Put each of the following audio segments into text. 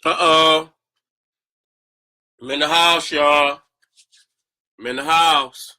Uh-oh. I'm in the house, y'all. I'm in the house.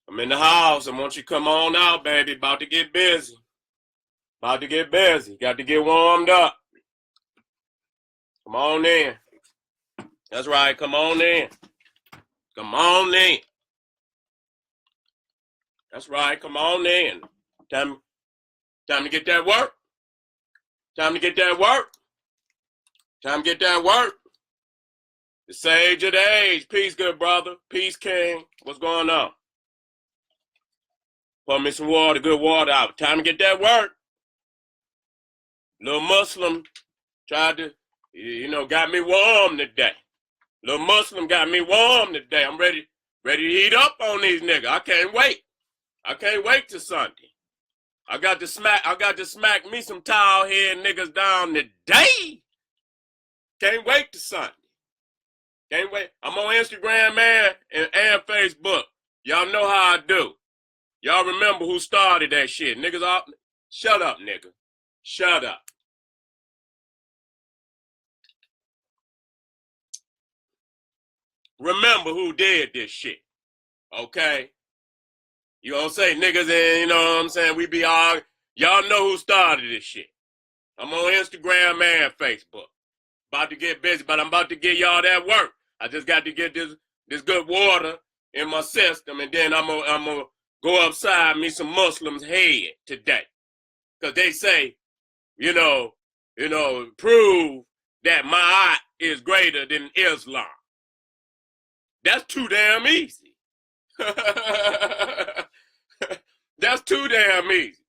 I'm in the house. I want you to come on out, baby. About to get busy. About to get busy. Got to get warmed up. Come on in. That's right. Come on in. Come on in. That's right. Come on in. Time to get that work. Time to get that work. Time to get that work. The sage of the age. Peace, good brother. Peace, king. What's going on? Pour me some water, good water out. Time to get that work. Little Muslim tried to, got me warm today. Little Muslim got me warm today. I'm ready to heat up on these niggas. I can't wait. I can't wait till Sunday. I got to smack me some towel head niggas down today. Can't wait till Sunday. Can't wait. I'm on Instagram, man, and Facebook. Y'all know how I do. Y'all remember who started that shit. Niggas all shut up, nigga. Shut up. Remember who did this shit. Okay? You gonna say niggas and you know what I'm saying? We be all y'all know who started this shit. I'm on Instagram and Facebook. About to get busy, but I'm about to get y'all that work. I just got to get this good water in my system, and then I'm gonna go upside me some Muslims' head today. Cause they say, prove that my is greater than Islam. That's too damn easy. That's too damn easy.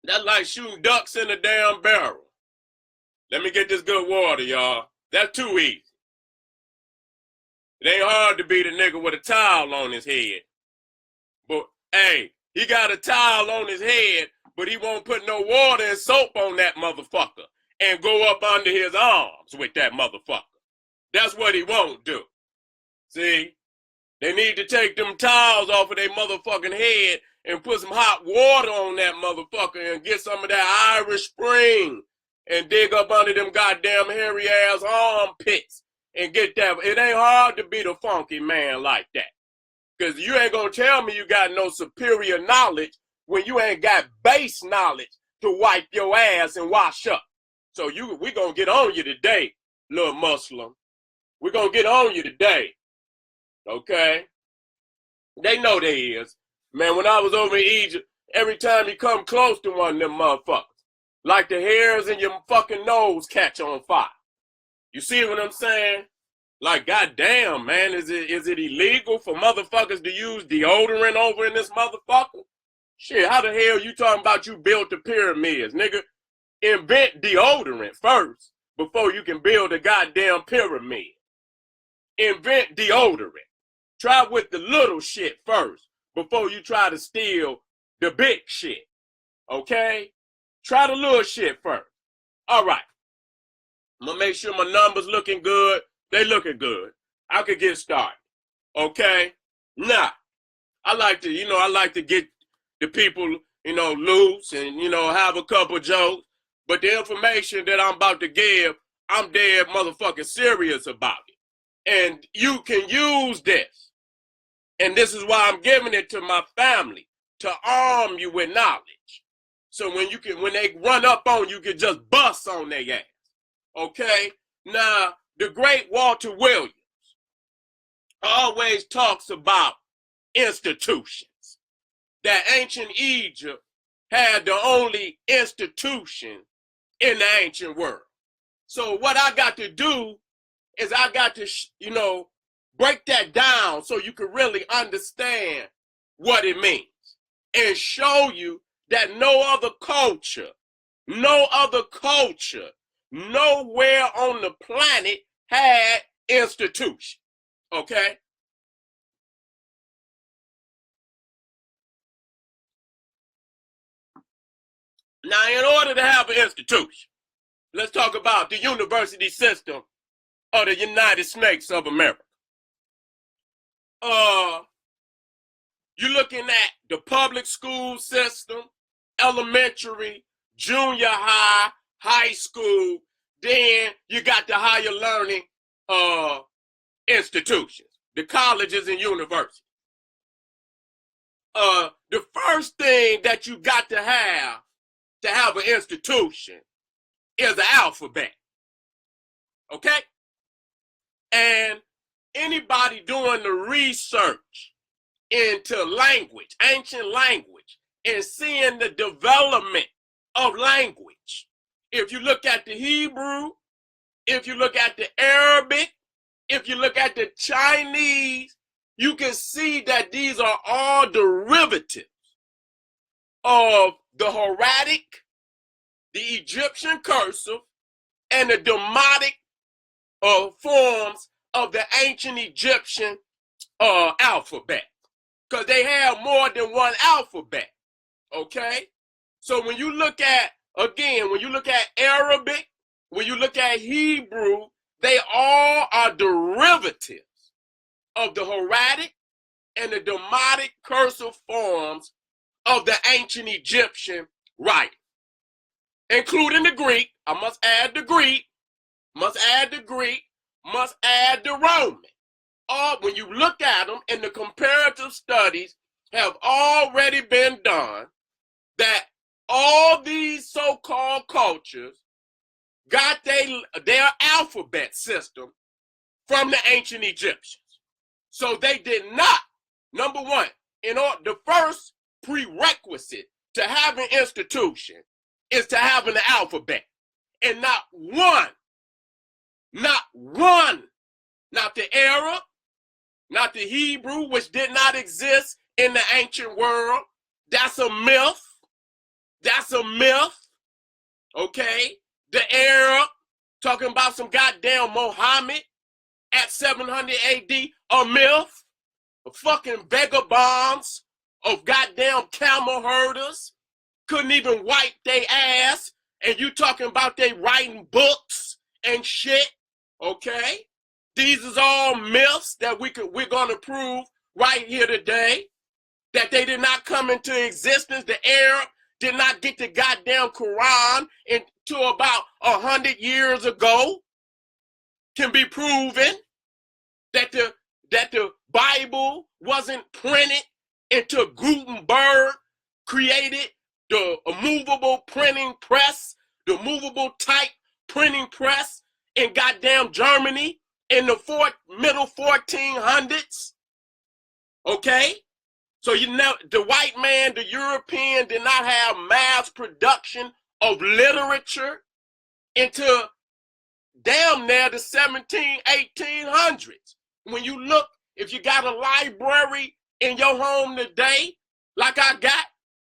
That's like shooting ducks in a damn barrel. Let me get this good water, y'all. That's too easy. It ain't hard to beat a nigga with a towel on his head. But, hey, he got a towel on his head, but he won't put no water and soap on that motherfucker and go up under his arms with that motherfucker. That's what he won't do. See? They need to take them towels off of their motherfucking head and put some hot water on that motherfucker and get some of that Irish Spring and dig up under them goddamn hairy ass armpits and get that. It ain't hard to be the funky man like that. Because you ain't gonna tell me you got no superior knowledge when you ain't got base knowledge to wipe your ass and wash up. So we gonna get on you today, little Muslim. We gonna get on you today. Okay? They know they is. Man, when I was over in Egypt, every time you come close to one of them motherfuckers, like the hairs in your fucking nose catch on fire. You see what I'm saying? Like, goddamn, man, is it illegal for motherfuckers to use deodorant over in this motherfucker? Shit, how the hell you talking about you built the pyramids, nigga? Invent deodorant first before you can build a goddamn pyramid. Invent deodorant. Try with the little shit first before you try to steal the big shit. Okay? Try the little shit first. All right. I'm going to make sure my numbers looking good. They looking good. I could get started. Okay? Now, I like to get the people, loose and, have a couple jokes. But the information that I'm about to give, I'm dead motherfucking serious about it. And you can use this. And this is why I'm giving it to my family, to arm you with knowledge. So when they run up on you, can just bust on their ass. Okay? Now, the great Walter Williams always talks about institutions. That ancient Egypt had the only institution in the ancient world. So what I got to do is I got to, break that down so you can really understand what it means and show you that no other culture, nowhere on the planet had institution. Okay? Now, in order to have an institution, let's talk about the university system of the United States of America. You're looking at the public school system, elementary, junior high, high school, then you got the higher learning institutions, the colleges and universities. The first thing that you got to have an institution is an alphabet. Okay? And anybody doing the research into language, ancient language, and seeing the development of language, if you look at the Hebrew, if you look at the Arabic, if you look at the Chinese, you can see that these are all derivatives of the hieratic, the Egyptian cursive, and the Demotic forms of the ancient Egyptian alphabet. Because they have more than one alphabet. Okay? So when you look at, again, when you look at Arabic, when you look at Hebrew, they all are derivatives of the hieratic and the Demotic cursive forms of the ancient Egyptian writing, including the Greek. I must add the Greek, must add the Roman. When you look at them, and the comparative studies have already been done, that all these so-called cultures got their alphabet system from the ancient Egyptians. So they did not, number one, the first prerequisite to have an institution is to have an alphabet. And not the Arab, not the Hebrew, which did not exist in the ancient world. That's a myth. Okay? The Arab, talking about some goddamn Muhammad at 700 AD, a myth. Fucking vagabonds of goddamn camel herders couldn't even wipe their ass, and you talking about they writing books and shit. Okay? These is all myths that we're gonna prove right here today, that they did not come into existence. The Arab did not get the goddamn Quran until about 100 years ago. Can be proven that the Bible wasn't printed until Gutenberg created the movable printing press, the movable type printing press in goddamn Germany in the middle 1400s. Okay? So the white man, the European, did not have mass production of literature until damn near the 1800s. When you look, if you got a library in your home today, like I got,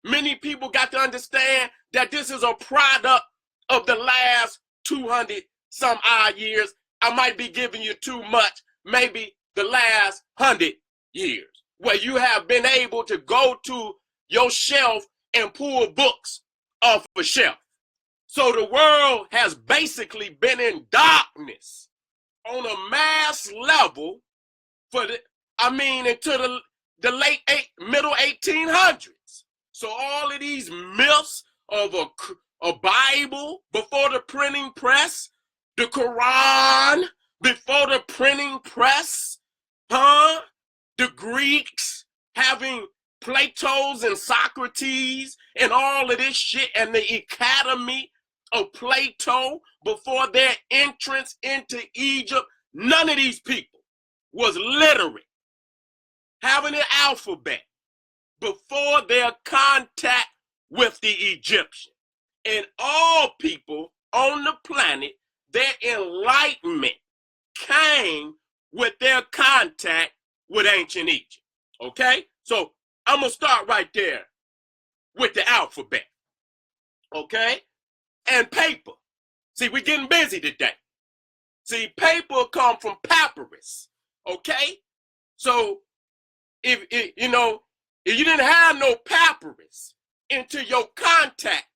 many people got to understand that this is a product of the last 200 some odd years. I might be giving you too much, maybe the last 100 years, where you have been able to go to your shelf and pull books off a shelf. So the world has basically been in darkness on a mass level into the middle 1800s. So all of these myths of a Bible before the printing press, the Quran before the printing press, the Greeks having Plato's and Socrates and all of this shit, and the Academy of Plato before their entrance into Egypt. None of these people was literate, having an alphabet before their contact with the Egyptian. And all people on the planet, their enlightenment came with their contact with ancient Egypt. Okay? So I'm going to start right there with the alphabet. Okay? And paper. See, we're getting busy today. See, paper come from papyrus. Okay? So if you didn't have no papyrus into your contact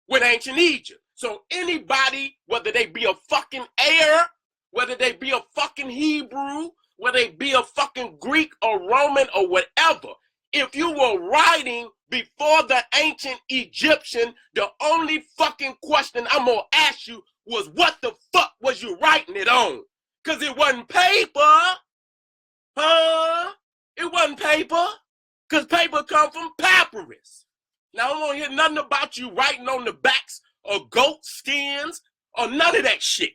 with ancient Egypt. So anybody, whether they be a fucking Arab, whether they be a fucking Hebrew, whether they be a fucking Greek or Roman or whatever, if you were writing before the ancient Egyptian, the only fucking question I'm gonna ask you was what the fuck was you writing it on? Cause it wasn't paper, huh? It wasn't paper, cause paper come from papyrus. Now I don't wanna hear nothing about you writing on the backs of goat skins or none of that shit.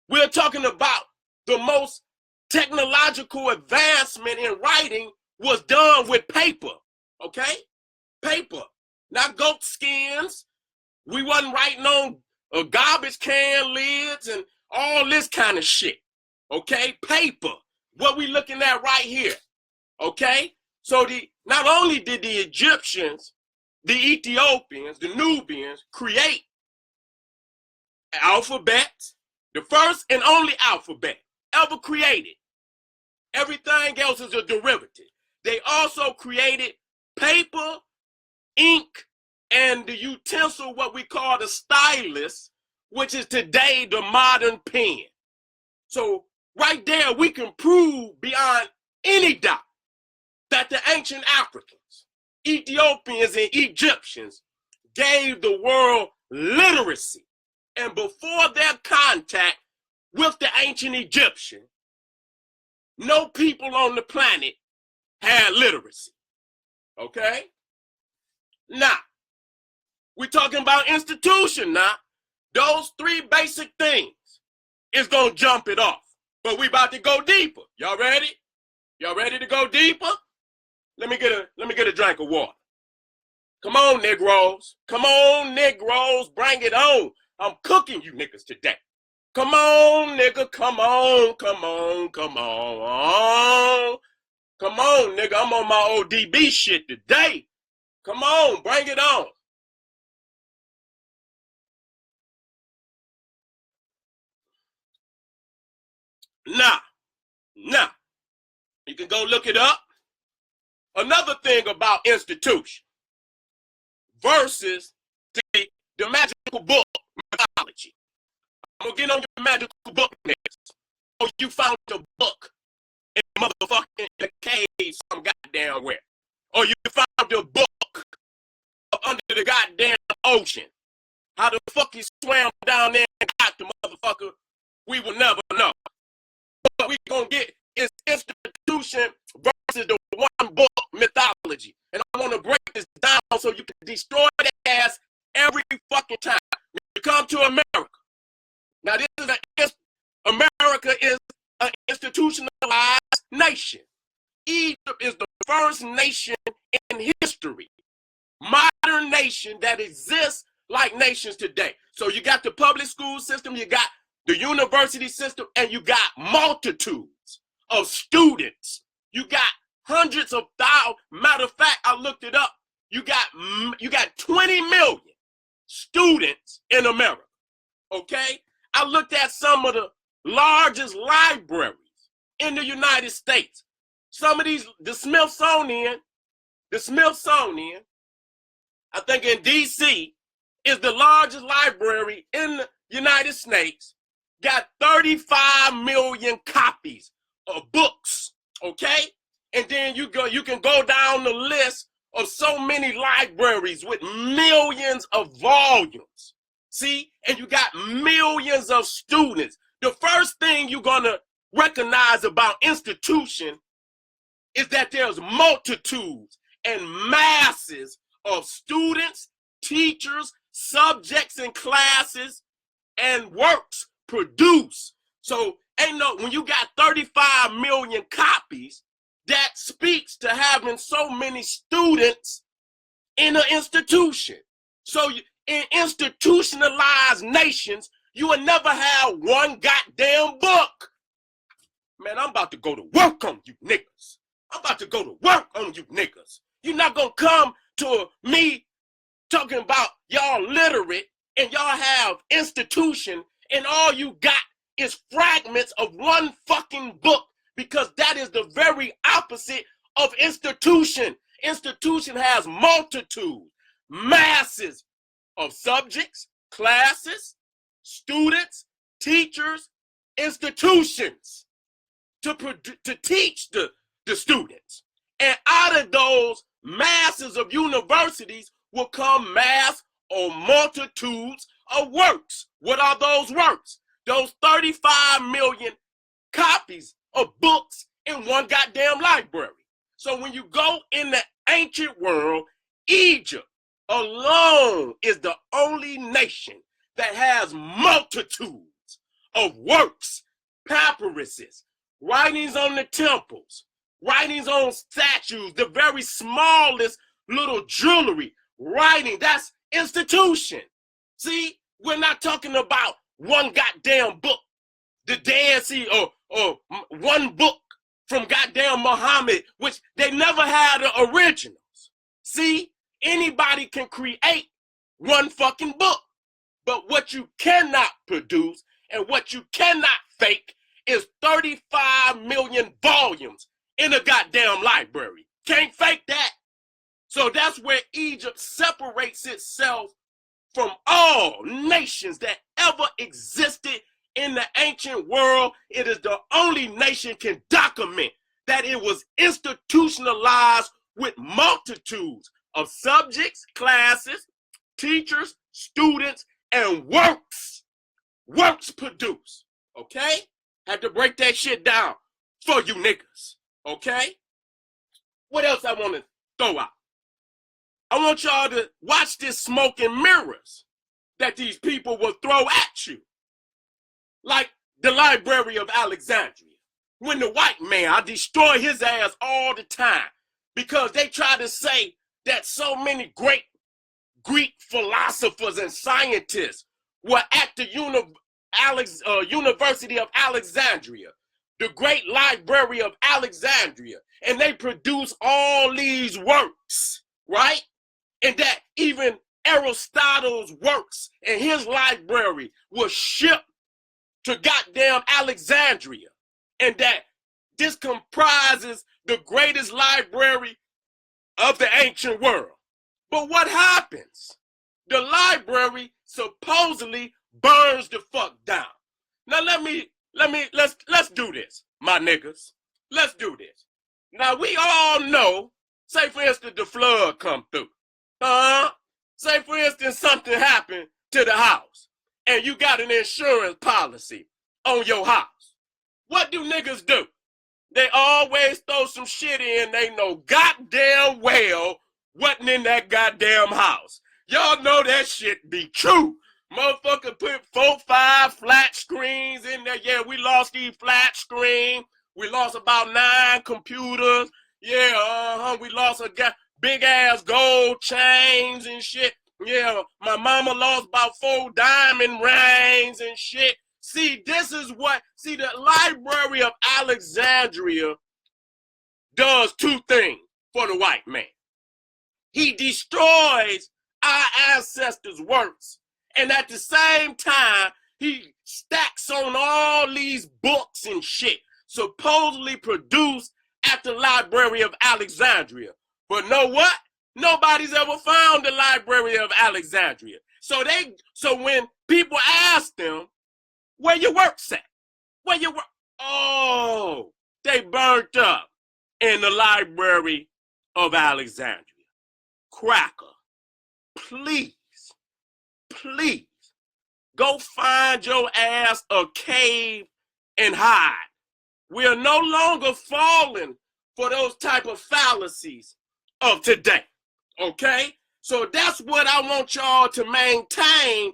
We're talking about the most technological advancement in writing was done with paper, okay? Paper, not goat skins. We wasn't writing on garbage can lids and all this kind of shit, okay? Paper, what we looking at right here, okay? So not only did the Egyptians, the Ethiopians, the Nubians create an alphabet, the first and only alphabet ever created. Everything else is a derivative. They also created paper, ink, and the utensil, what we call the stylus, which is today the modern pen. So right there, we can prove beyond any doubt that the ancient Africans, Ethiopians, and Egyptians gave the world literacy. And before their contact with the ancient Egyptian, no people on the planet had literacy, okay? Now, we're talking about institution now. Those three basic things is gonna jump it off. But we about to go deeper. Y'all ready? Y'all ready to go deeper? Let me get a drink of water. Come on, Negroes. Come on, Negroes. Bring it on. I'm cooking you niggas today. Come on, nigga. Come on, come on, come on. Come on, nigga. I'm on my ODB shit today. Come on, bring it on. Nah. You can go look it up. Another thing about institution versus the magical book mythology. I'm gonna get on your magical book next. Oh, you found your book in motherfucking the cave some goddamn where. Or you found your book under the goddamn ocean. How the fuck you swam down there and got the motherfucker, we will never know. What we gonna get is institution versus the one book mythology. And I want to break this down so you can destroy that ass every fucking time. When you come to America. Now America is an institutionalized nation. Egypt is the first nation in history, modern nation that exists like nations today. So you got the public school system, you got the university system, and you got multitudes of students. You got hundreds of thousands. Matter of fact, I looked it up. You got 20 million students in America. Okay? I looked at some of the largest libraries in the United States. Some of these, the Smithsonian, I think in DC, is the largest library in the United States, got 35 million copies of books, okay? And then you can go down the list of so many libraries with millions of volumes. See, and you got millions of students. The first thing you're gonna recognize about institution is that there's multitudes and masses of students, teachers, subjects and classes, and works produced. So when you got 35 million copies, that speaks to having so many students in an institution. So in institutionalized nations, you will never have one goddamn book. Man, I'm about to go to work on you niggas. I'm about to go to work on you niggas. You're not gonna come to me talking about y'all literate and y'all have institution and all you got is fragments of one fucking book, because that is the very opposite of institution. Institution has multitudes, masses of subjects, classes, students, teachers, institutions to teach the students. And out of those masses of universities will come mass or multitudes of works. What are those works? Those 35 million copies of books in one goddamn library. So when you go in the ancient world, Egypt alone is the only nation that has multitudes of works, papyruses, writings on the temples, writings on statues, the very smallest little jewelry, writing. That's institution. See, we're not talking about one goddamn book, the Dead Sea, or one book from goddamn Muhammad, which they never had the originals. See, anybody can create one fucking book, but what you cannot produce and what you cannot fake is 35 million volumes in a goddamn library. Can't fake that. So that's where Egypt separates itself from all nations that ever existed in the ancient world. It is the only nation can document that it was institutionalized with multitudes of subjects, classes, teachers, students, and works produced. Okay? Had to break that shit down for you niggas. Okay? What else I want to throw out? I want y'all to watch this smoke and mirrors that these people will throw at you. Like the Library of Alexandria. When the white man, I destroy his ass all the time because they try to say that so many great Greek philosophers and scientists were at the University of Alexandria, the great Library of Alexandria, and they produce all these works, right? And that even Aristotle's works and his library was shipped to goddamn Alexandria, and that this comprises the greatest library of the ancient world. But what happens? The library supposedly burns the fuck down. Now let's do this, my niggas. Let's do this. Now we all know, say for instance the flood come through. Say for instance something happened to the house and you got an insurance policy on your house. What do niggas do? They always throw some shit in they know goddamn well wasn't in that goddamn house. Y'all know that shit be true. Motherfucker put 4, 5 flat screens in there. Yeah, we lost these flat screen. We lost about 9 computers. Yeah, we lost a big ass gold chains and shit. Yeah, my mama lost about 4 diamond rings and shit. See, this is what, the Library of Alexandria does 2 things for the white man. He destroys our ancestors' works, and at the same time, he stacks on all these books and shit supposedly produced at the Library of Alexandria. But know what? Nobody's ever found the Library of Alexandria. So when people ask them, where your works at? Where your work? Oh, they burnt up in the Library of Alexandria. Cracker, please, go find your ass a cave and hide. We are no longer falling for those type of fallacies of today, okay? So that's what I want y'all to maintain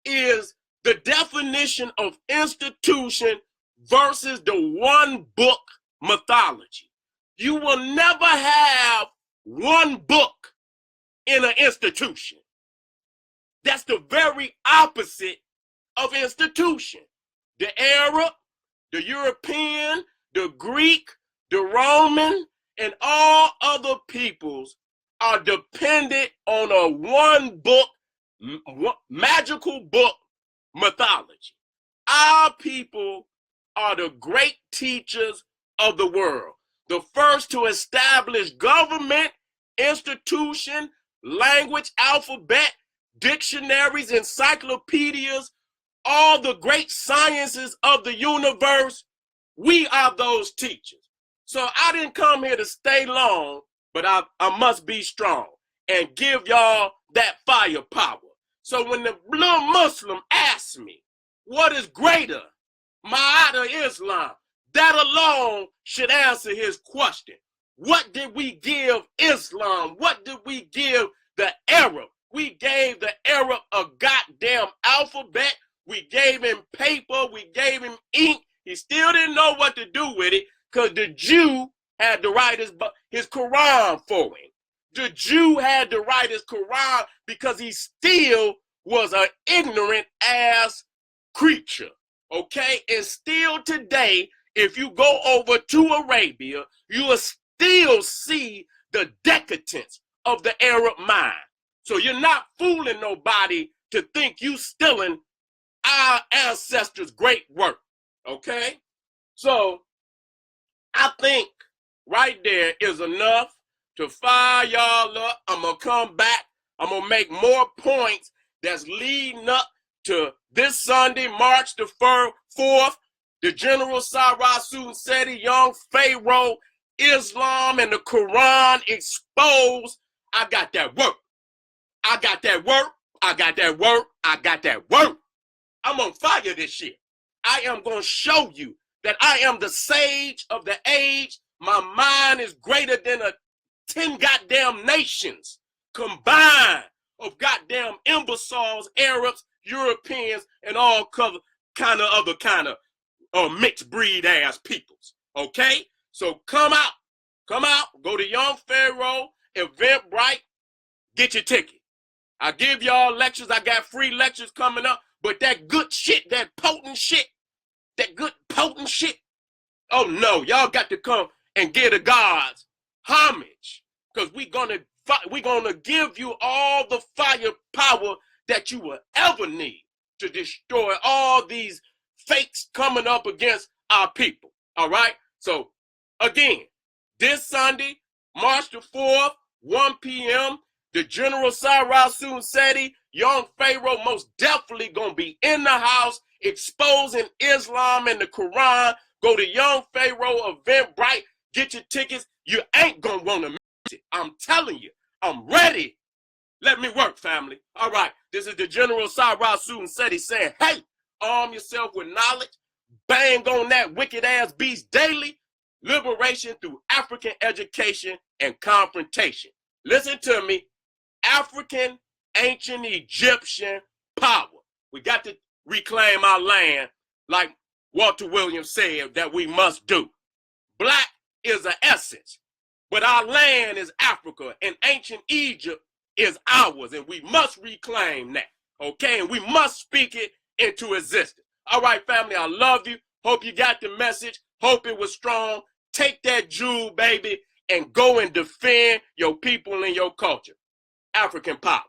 is the definition of institution versus the one book mythology. You will never have one book in an institution. That's the very opposite of institution. The Arab, the European, the Greek, the Roman, and all other peoples are dependent on a one book, magical book mythology. Our people are the great teachers of the world, the first to establish government, institution, language, alphabet, dictionaries, encyclopedias, all the great sciences of the universe. We are those teachers. So I didn't come here to stay long, but I must be strong and give y'all that firepower. So when the little Muslim asks me, what is greater, Ma'at or Islam? That alone should answer his question. What did we give Islam? What did we give the Arab? We gave the Arab a goddamn alphabet. We gave him paper. We gave him ink. He still didn't know what to do with it because the Jew had to write his Quran for him. The Jew had to write his Quran because he still was an ignorant ass creature. Okay? And still today, if you go over to Arabia, you will still see the decadence of the Arab mind. So you're not fooling nobody to think you stealing our ancestors' great work. Okay? So I think right there is enough to fire y'all up. I'm going to come back. I'm going to make more points that's leading up to this Sunday, March the 4th, the General Seti, young Pharaoh, Islam, and the Quran exposed. I got that work. I got that work. I got that work. I got that work. I'm on fire this shit. I am going to show you that I am the sage of the age. My mind is greater than 10 goddamn nations combined of goddamn imbeciles, Arabs, Europeans, and all kind of mixed breed ass peoples. Okay? So come out, go to Young Pharaoh, Eventbrite, get your ticket. I give y'all lectures. I got free lectures coming up, but that good shit, that potent shit, oh no, y'all got to come and give the gods homage, because we're gonna give you all the firepower that you will ever need to destroy all these fakes coming up against our people. All right? So again, this Sunday, March the 4th, 1 p.m., the General Seti, young Pharaoh, most definitely gonna be in the house exposing Islam and the Quran. Go to Young Pharaoh Eventbrite, get your tickets. You ain't gonna wanna miss it. I'm telling you, I'm ready. Let me work, family. All right, this is the General Seti saying, hey, arm yourself with knowledge, bang on that wicked ass beast daily. Liberation through African education and confrontation. Listen to me. African, ancient Egyptian power. We got to reclaim our land like Walter Williams said that we must do. Black is an essence, but our land is Africa, and ancient Egypt is ours, and we must reclaim that, okay? And we must speak it into existence. All right, family, I love you. Hope you got the message. Hope it was strong. Take that jewel, baby, and go and defend your people and your culture. African power.